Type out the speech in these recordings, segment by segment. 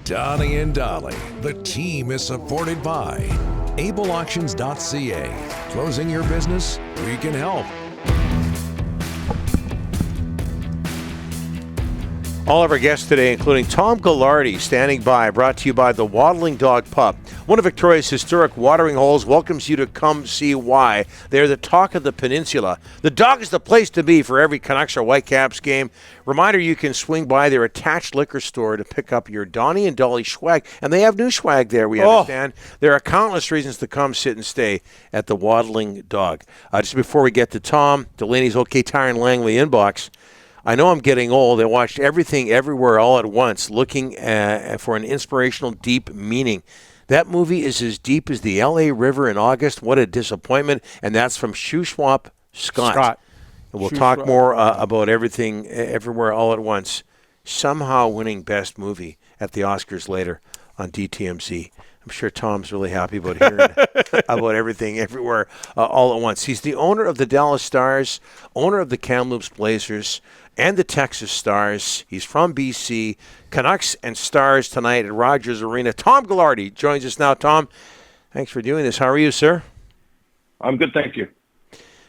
Donnie and Dolly. The team is supported by ableauctions.ca. Closing your business? We can help. All of our guests today, including Tom Gaglardi, standing by, brought to you by the Waddling Dog Pup. One of Victoria's historic watering holes welcomes you to come see why. They're the talk of the peninsula. The dog is the place to be for every Canucks or Whitecaps game. Reminder, you can swing by their attached liquor store to pick up your Donnie and Dolly swag. And they have new swag there, we understand. There are countless reasons to come sit and stay at the Waddling Dog. Just before we get to Tom Delaney's OK Tire and Langley inbox, I know I'm getting old. I watched Everything Everywhere All at Once, looking for an inspirational, deep meaning. That movie is as deep as the L.A. River in August. What a disappointment. And that's from Shuswap Scott. And we'll talk more about Everything Everywhere All at Once, somehow winning Best Movie at the Oscars later on DTMZ. I'm sure Tom's really happy about hearing about Everything Everywhere All at Once. He's the owner of the Dallas Stars, owner of the Kamloops Blazers, and the Texas Stars. He's from BC. Canucks and Stars tonight at Rogers Arena. Tom Gaglardi joins us now. Tom, thanks for doing this. How are you, sir? I'm good, thank you.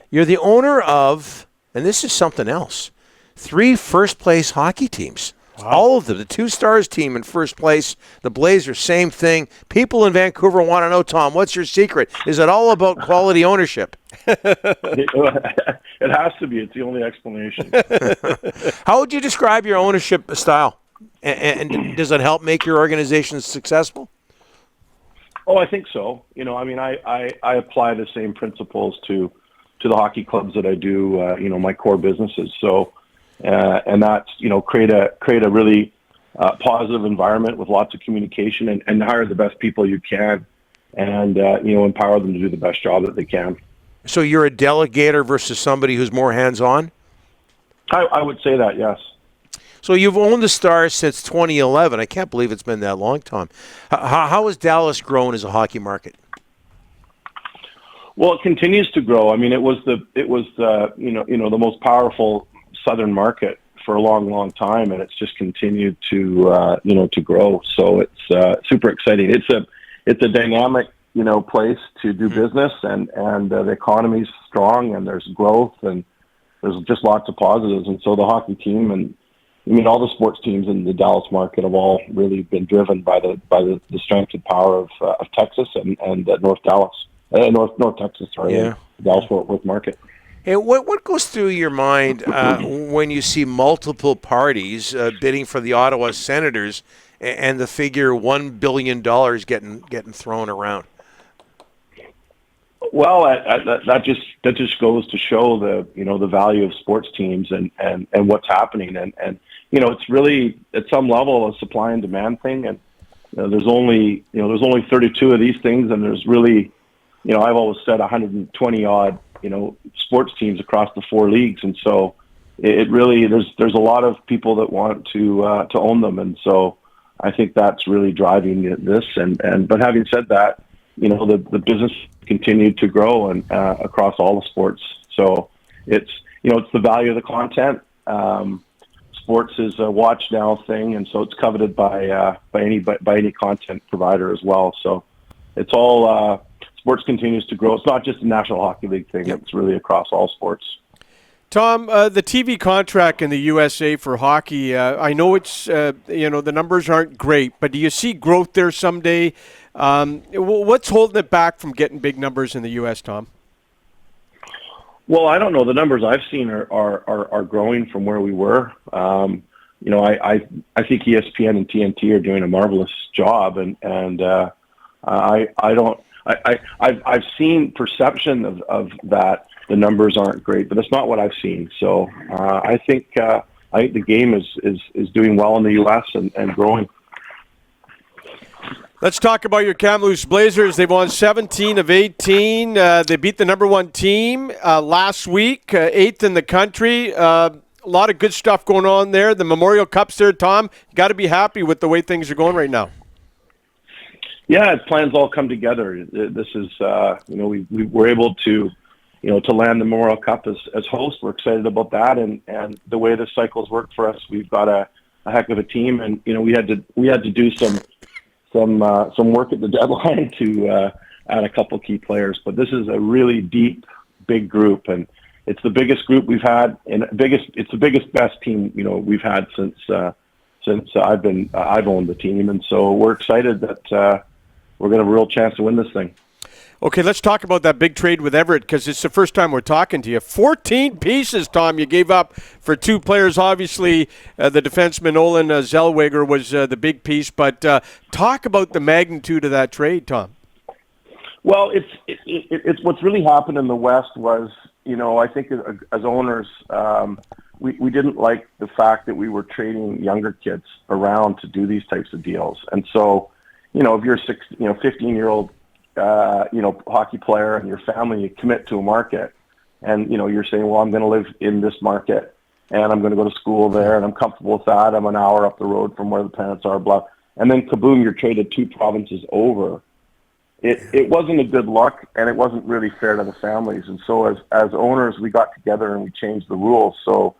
You're the owner of, and this is something else, 3 first-place hockey teams. Wow. All of them. The 2 Stars team in first place. The Blazers, same thing. People in Vancouver want to know, Tom, what's your secret? Is it all about quality ownership? It has to be. It's the only explanation. How would you describe your ownership style? And does it help make your organization successful? Oh, I think so. I mean, I apply the same principles to the hockey clubs that I do, my core businesses. So, and that's, create a really positive environment with lots of communication and hire the best people you can and, empower them to do the best job that they can. So you're a delegator versus somebody who's more hands-on? I would say that, yes. So you've owned the Stars since 2011. I can't believe it's been that long, Tom. How has Dallas grown as a hockey market? Well, it continues to grow. I mean, it was the the most powerful southern market for a long, long time, and it's just continued to grow. So it's super exciting. It's a dynamic place to do business, and the economy's strong, and there's growth, and there's just lots of positives. And so the hockey team, and all the sports teams in the Dallas market have all really been driven by the strength and power of Texas and North Texas, yeah. Dallas Fort Worth market. Hey, what goes through your mind when you see multiple parties bidding for the Ottawa Senators and the figure $1 billion getting thrown around? Well, that just goes to show the value of sports teams and what's happening, and it's really at some level a supply and demand thing, and there's only 32 of these things, and there's really I've always said 120 odd sports teams across the 4 leagues, and so it really there's a lot of people that want to own them, and so I think that's really driving this, but having said that, the business continued to grow and across all the sports. So it's the value of the content. Sports is a watch now thing, and so it's coveted by any content provider as well. So it's all sports continues to grow. It's not just a National Hockey League thing; it's really across all sports. Tom, the TV contract in the USA for hockey, I know it's the numbers aren't great, but do you see growth there someday? What's holding it back from getting big numbers in the U.S., Tom? Well, I don't know. The numbers I've seen are growing from where we were. I think ESPN and TNT are doing a marvelous job, and I've seen perception of that the numbers aren't great, but that's not what I've seen. So I think the game is doing well in the U.S. and growing. Let's talk about your Kamloops Blazers. They've won 17 of 18. They beat the number 1 team last week, 8th in the country. A lot of good stuff going on there. The Memorial Cup's there, Tom. You got to be happy with the way things are going right now. Yeah, plans all come together. This is, we were able to, to land the Memorial Cup as host. We're excited about that, and the way the cycles work for us, we've got a a heck of a team, and we had to do some work at the deadline to add a couple key players. But this is a really deep, big group, and it's the biggest group we've had, and it's the biggest, best team we've had since I've owned the team, and so we're excited that we're going to have a real chance to win this thing. Okay, let's talk about that big trade with Everett, because it's the first time we're talking to you. 14 pieces, Tom, you gave up for two players. Obviously, the defenseman Olin Zellweger was the big piece, but talk about the magnitude of that trade, Tom. Well, it's what's really happened in the West was, I think as owners, we didn't like the fact that we were trading younger kids around to do these types of deals. And so, if you're a 15-year-old hockey player and your family, you commit to a market, and you're saying, well, I'm going to live in this market, and I'm going to go to school there, and I'm comfortable with that. I'm an hour up the road from where the parents are, blah. And then kaboom, you're traded 2 provinces over. It wasn't a good look, and it wasn't really fair to the families. And so as owners, we got together and we changed the rules. So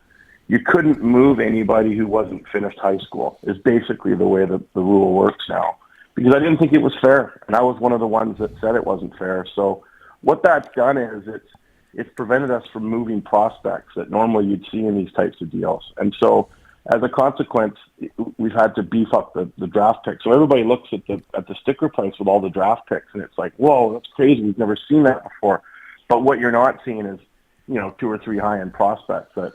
you couldn't move anybody who wasn't finished high school, is basically the way that the rule works now. Because I didn't think it was fair, and I was one of the ones that said it wasn't fair. So what that's done is it's prevented us from moving prospects that normally you'd see in these types of deals. And so as a consequence, we've had to beef up the draft picks. So everybody looks at the sticker price with all the draft picks, and it's like, whoa, that's crazy. We've never seen that before. But what you're not seeing is 2 or 3 high-end prospects that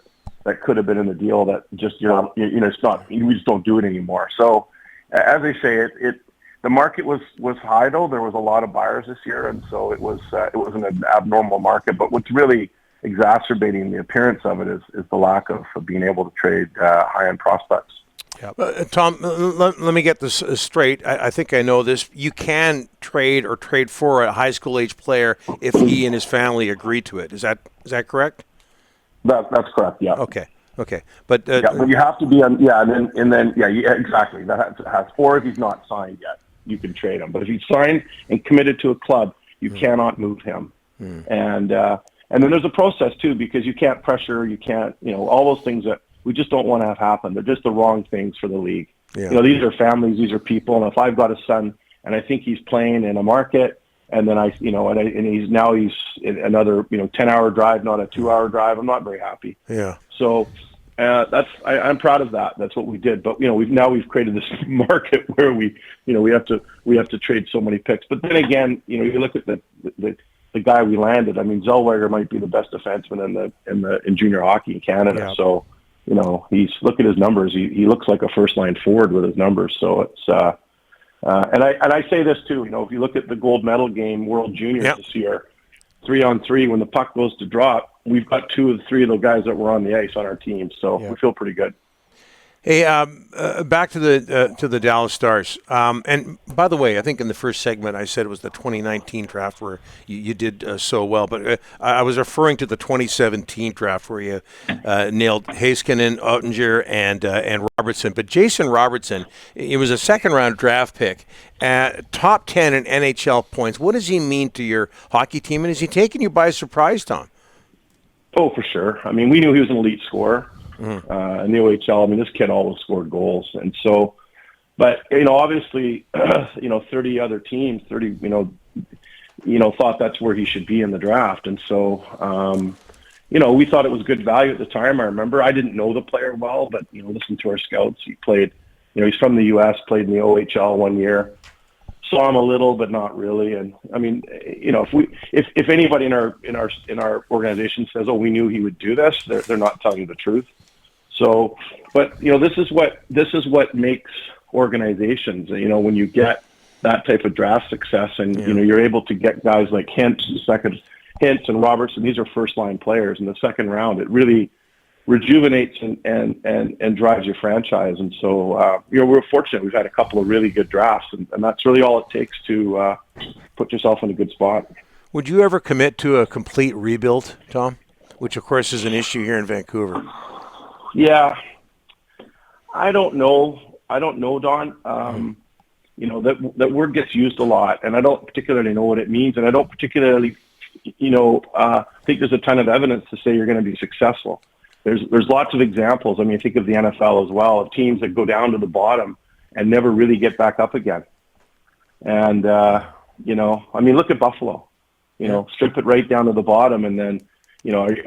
could have been in the deal that just it's not. We just don't do it anymore. So as I say, the market was high, though. There was a lot of buyers this year, and so it wasn't an abnormal market. But what's really exacerbating the appearance of it is the lack of being able to trade high-end prospects. Yeah. Tom, let me get this straight. I think I know this. You can trade for a high school age player if he and his family agree to it. Is that correct? That's correct. Yeah. Okay. But but you have to be on. Yeah, and then exactly. That has. Or if he's not signed yet, you can trade him. But if he's signed and committed to a club, you cannot move him. And then there's a process too, because you can't pressure, you can't, all those things that we just don't want to have happen. They're just the wrong things for the league. Yeah. These are families, these are people, and if I've got a son and I think he's playing in a market, and then he's in another 10-hour drive, not a 2-hour drive, I'm not very happy. Yeah. So I'm proud of that. That's what we did. But we've created this market where we have to trade so many picks. But then again, you look at the guy we landed. I mean, Zellweger might be the best defenseman in junior hockey in Canada. Yeah. So, look at his numbers. He looks like a first line forward with his numbers. So it's and I say this too. If you look at the gold medal game, World Juniors this year, 3-on-3, when the puck goes to drop, we've got 2 of the 3 of the guys that were on the ice on our team. So we feel pretty good. Hey, back to the Dallas Stars. And by the way, I think in the first segment I said it was the 2019 draft where you did so well, but I was referring to the 2017 draft where you nailed Heiskanen, Oettinger, and Robertson. But Jason Robertson, it was a second-round draft pick, top 10 in NHL points. What does he mean to your hockey team, and is he taking you by surprise, Tom? Oh, for sure. I mean, we knew he was an elite scorer. In the OHL, I mean, this kid always scored goals, and so, but obviously, 30 other teams, thought that's where he should be in the draft, and so, we thought it was good value at the time. I remember I didn't know the player well, but listened to our scouts. He played, he's from the U.S., played in the OHL 1 year. Saw him a little, but not really. And I mean, if anybody in our organization says, "Oh, we knew he would do this," they're not telling the truth. So, but this is what makes organizations. When you get that type of draft success, and you're able to get guys like Hintz and Robertson. These are first line players in the second round. It really rejuvenates and drives your franchise. And so, we're fortunate. We've had a couple of really good drafts, and that's really all it takes to put yourself in a good spot. Would you ever commit to a complete rebuild, Tom? Which, of course, is an issue here in Vancouver. Yeah. I don't know, Don. That word gets used a lot, and I don't particularly know what it means, and I don't particularly, think there's a ton of evidence to say you're going to be successful. there's lots of examples. I mean, think of the NFL as well, of teams that go down to the bottom and never really get back up again. And, I mean, look at Buffalo. Strip it right down to the bottom, and then,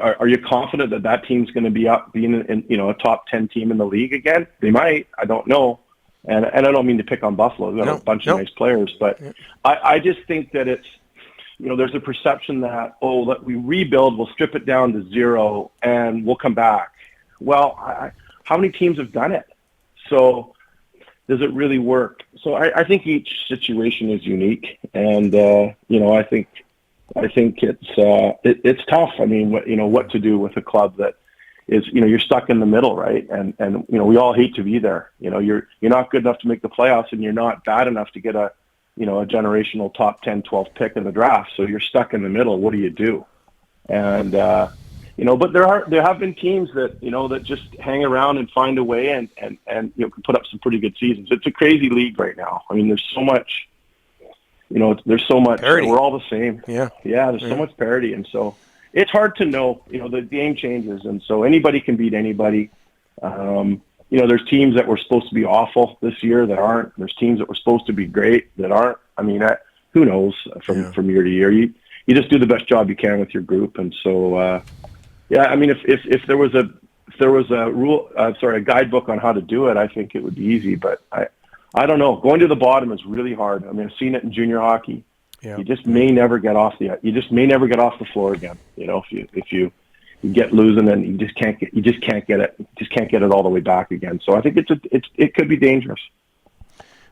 are you confident that that team's going to be up, being in a top 10 team in the league again? They might. I don't know. And I don't mean to pick on Buffalo. They've got a bunch of nice players, but I just think that it's, there's a perception that, that we rebuild, we'll strip it down to zero, and we'll come back. Well, how many teams have done it? So does it really work? So I think each situation is unique, and I think it's tough. I mean, what to do with a club that is, you're stuck in the middle, right? And we all hate to be there. You're not good enough to make the playoffs, and you're not bad enough to get a generational top 10, 12 pick in the draft. So you're stuck in the middle. What do you do? And but there have been teams that that just hang around and find a way and can put up some pretty good seasons. It's a crazy league right now. I mean, there's so much. There's so much. Parity. We're all the same. Yeah. There's so much parity, and so it's hard to know. The game changes, and so anybody can beat anybody. There's teams that were supposed to be awful this year that aren't. There's teams that were supposed to be great that aren't. I mean, who knows from year to year? You just do the best job you can with your group, and so I mean, if there was a guidebook on how to do it, I think it would be easy. But I don't know. Going to the bottom is really hard. I mean, I've seen it in junior hockey. Yeah. You just may never get off the floor again. If you get losing and you just can't get it. You just can't get it all the way back again. So I think it could be dangerous.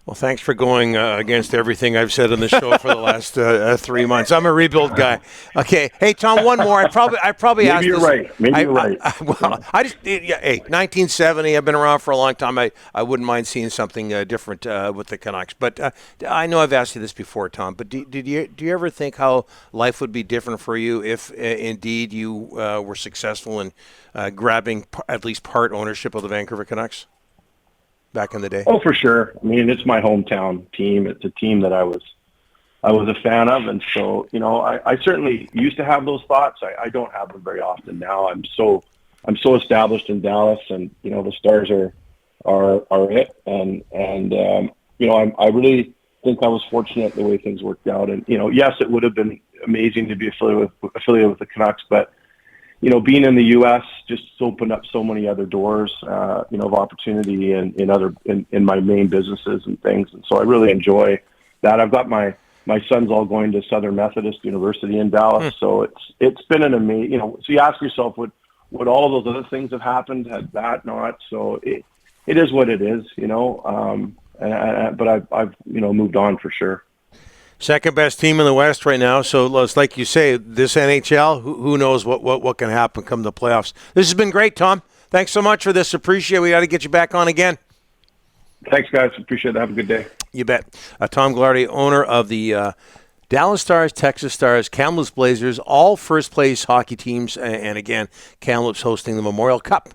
Well, thanks for going against everything I've said on the show for the last 3 months. I'm a rebuild guy. Okay. Hey, Tom, one more. I probably Maybe asked you're this. right. Maybe you're right. I just, 1970, I've been around for a long time. I wouldn't mind seeing something different with the Canucks. But I know I've asked you this before, Tom, but do you ever think how life would be different for you if indeed you were successful in grabbing at least part ownership of the Vancouver Canucks back in the day? Oh, for sure. I mean, it's my hometown team. It's a team that I was a fan of, and so I certainly used to have those thoughts. I don't have them very often now. I'm so established in Dallas, and the Stars are it, and I really think I was fortunate the way things worked out. And yes, it would have been amazing to be affiliated with the Canucks, but being in the U.S. just opened up so many other doors, of opportunity in my main businesses and things. And so I really enjoy that. I've got my sons all going to Southern Methodist University in Dallas. So it's been an amazing, so you ask yourself, would all of those other things have happened had that not? So it is what it is, but I've moved on for sure. Second best team in the West right now. So it's like you say, this NHL, who knows what can happen come the playoffs. This has been great, Tom. Thanks so much for this. Appreciate it. We got to get you back on again. Thanks, guys. Appreciate it. Have a good day. You bet. Tom Gaglardi, owner of the Dallas Stars, Texas Stars, Kamloops Blazers, all first-place hockey teams. And again, Kamloops hosting the Memorial Cup